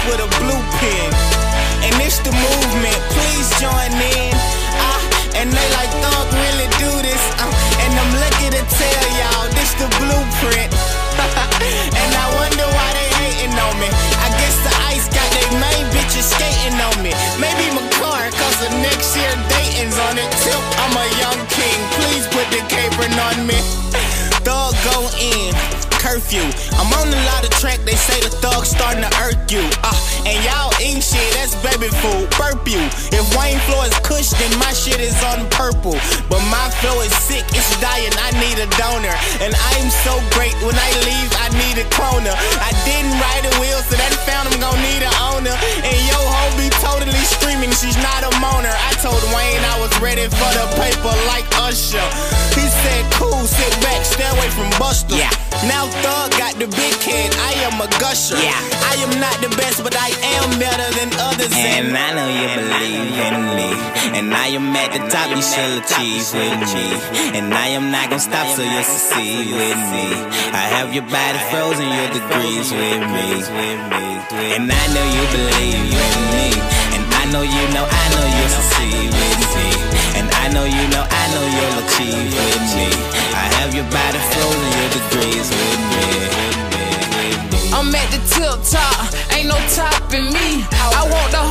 with a blue pen. And it's the movement, please join in. And they like, Thug really do this. And I'm lucky to tell y'all, this the blueprint. And I wonder why they hating on me. I guess the ice got they main bitches skating on me. Maybe my car, cause the next year Dayton's on it. Tip, I'm a young king, please put the capron on me. Thug go in, curfew. I'm on the lot of track, they say the thug starting to irk you. And y'all ain't shit, that's baby food, burp you. If Wayne flow is kush, then my shit is on purple. But my flow is sick, it's dying, I need a donor. And I'm so great, when I leave, I need a corner. I didn't ride a wheel, so that found I'm gon' need a owner. And yo ho be totally screaming, she's not a moaner. I told Wayne I was ready for the paper like Usher. He said, cool, sit back, stay away from Buster. Yeah. Now Thug got the big head, I am a gusher. Yeah. I am not the best, but I am better than others. And I know you believe in me. And I am at the top, you shall achieve with me. And I am not gonna stop, so you'll succeed with me. I have your body frozen, your degrees with me. And I know you believe in me. And I know you'll succeed with me. And I know you'll achieve with me. I have your body frozen, your degrees with me. I'm at the tip top, ain't no topping me. I want the